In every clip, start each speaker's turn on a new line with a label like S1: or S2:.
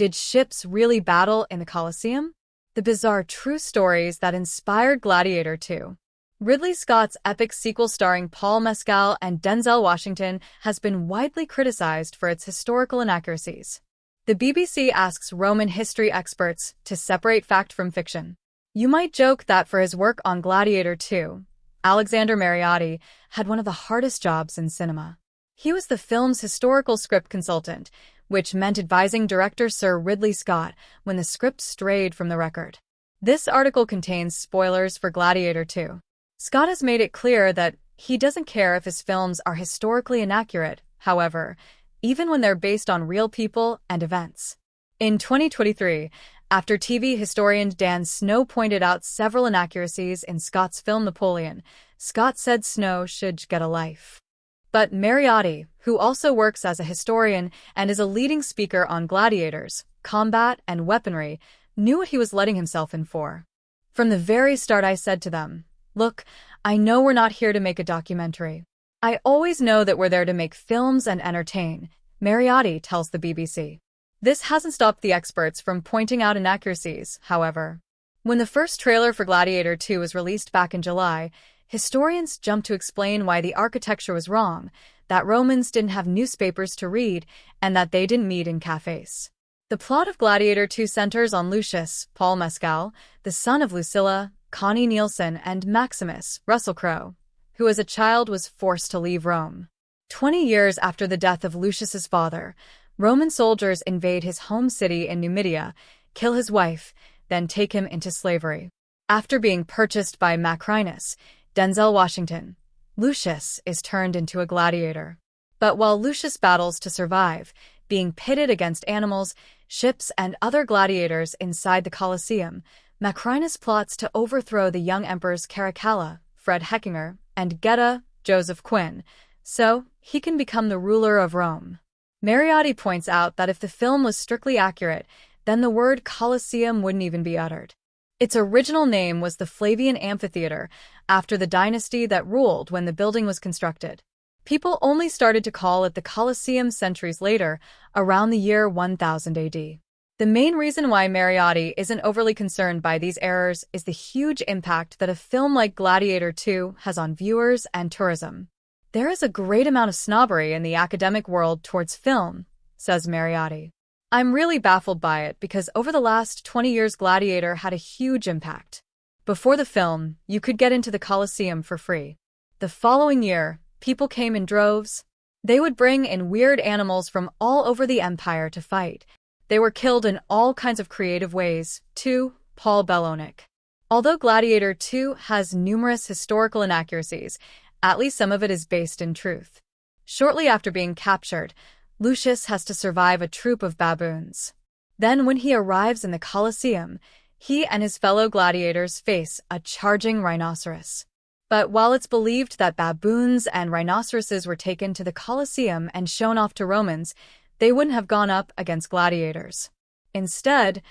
S1: Did ships really battle in the Colosseum? The bizarre true stories that inspired Gladiator II. Ridley Scott's epic sequel starring Paul Mescal and Denzel Washington has been widely criticized for its historical inaccuracies. The BBC asks Roman history experts to separate fact from fiction. You might joke that for his work on Gladiator II, Alexander Mariotti had one of the hardest jobs in cinema. He was the film's historical script consultant, which meant advising director Sir Ridley Scott when the script strayed from the record. This article contains spoilers for Gladiator II. Scott has made it clear that he doesn't care if his films are historically inaccurate, however, even when they're based on real people and events. In 2023, after TV historian Dan Snow pointed out several inaccuracies in Scott's film Napoleon, Scott said Snow should get a life. But Mariotti, who also works as a historian and is a leading speaker on gladiators, combat, and weaponry, knew what he was letting himself in for. From the very start I said to them, "Look, I know we're not here to make a documentary. I always know that we're there to make films and entertain," Mariotti tells the BBC. This hasn't stopped the experts from pointing out inaccuracies, however. When the first trailer for Gladiator II was released back in July, historians jumped to explain why the architecture was wrong, that Romans didn't have newspapers to read, and that they didn't meet in cafes. The plot of Gladiator II centers on Lucius, Paul Mescal, the son of Lucilla, Connie Nielsen, and Maximus, Russell Crowe, who as a child was forced to leave Rome. 20 years after the death of Lucius's father, Roman soldiers invade his home city in Numidia, kill his wife, then take him into slavery. After being purchased by Macrinus, Denzel Washington, Lucius is turned into a gladiator. But while Lucius battles to survive, being pitted against animals, ships, and other gladiators inside the Colosseum, Macrinus plots to overthrow the young emperors Caracalla, Fred Heckinger, and Geta, Joseph Quinn, so he can become the ruler of Rome. Mariotti points out that if the film was strictly accurate, then the word Colosseum wouldn't even be uttered. Its original name was the Flavian Amphitheater, after the dynasty that ruled when the building was constructed. People only started to call it the Colosseum centuries later, around the year 1000 AD. The main reason why Mariotti isn't overly concerned by these errors is the huge impact that a film like Gladiator II has on viewers and tourism. There is a great amount of snobbery in the academic world towards film, says Mariotti. I'm really baffled by it because over the last 20 years Gladiator had a huge impact. Before the film, you could get into the Colosseum for free. The following year, people came in droves. They would bring in weird animals from all over the empire to fight. They were killed in all kinds of creative ways, too, Paul Bellonic. Although Gladiator II has numerous historical inaccuracies, at least some of it is based in truth. Shortly after being captured, Lucius has to survive a troop of baboons. Then when he arrives in the Colosseum, he and his fellow gladiators face a charging rhinoceros. But while it's believed that baboons and rhinoceroses were taken to the Colosseum and shown off to Romans, they wouldn't have gone up against gladiators. Instead,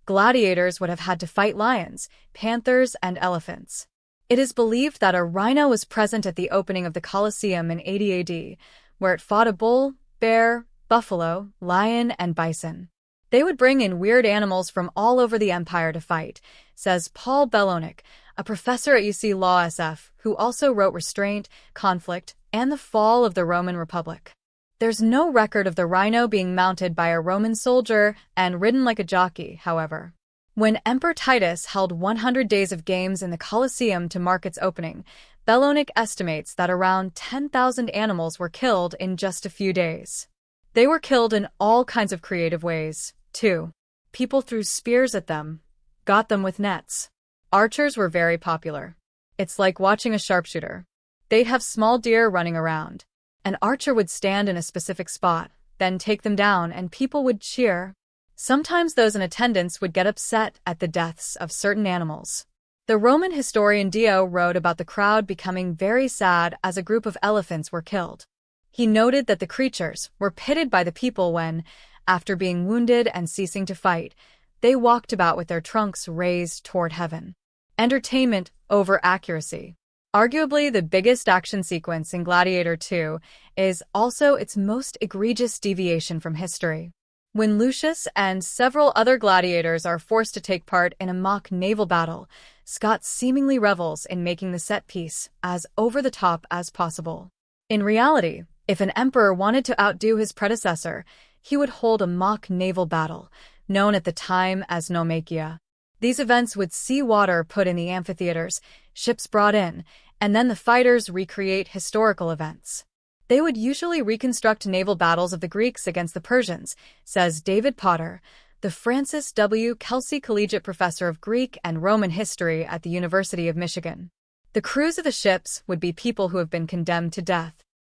S1: gladiators would have had to fight lions, panthers, and elephants. It is believed that a rhino was present at the opening of the Colosseum in 80 AD, where it fought a bull, bear, buffalo, lion, and bison. They would bring in weird animals from all over the empire to fight, says Paul Bellonic, a professor at UC Law SF, who also wrote Restraint, Conflict, and the Fall of the Roman Republic. There's no record of the rhino being mounted by a Roman soldier and ridden like a jockey, however. When Emperor Titus held 100 days of games in the Colosseum to mark its opening, Bellonic estimates that around 10,000 animals were killed in just a few days. They were killed in all kinds of creative ways, too. People threw spears at them, got them with nets. Archers were very popular. It's like watching a sharpshooter. They'd have small deer running around. An archer would stand in a specific spot, then take them down, and people would cheer. Sometimes those in attendance would get upset at the deaths of certain animals. The Roman historian Dio wrote about the crowd becoming very sad as a group of elephants were killed. He noted that the creatures were pitted by the people when, after being wounded and ceasing to fight, they walked about with their trunks raised toward heaven. Entertainment over accuracy. Arguably the biggest action sequence in Gladiator II is also its most egregious deviation from history. When Lucius and several other gladiators are forced to take part in a mock naval battle, Scott seemingly revels in making the set piece as over-the-top as possible. In reality, if an emperor wanted to outdo his predecessor, he would hold a mock naval battle, known at the time as Nomakia. These events would see water put in the amphitheaters, ships brought in, and then the fighters recreate historical events. They would usually reconstruct naval battles of the Greeks against the Persians, says David Potter, the Francis W. Kelsey Collegiate Professor of Greek and Roman History at the University of Michigan. The crews of the ships would be people who have been condemned to death.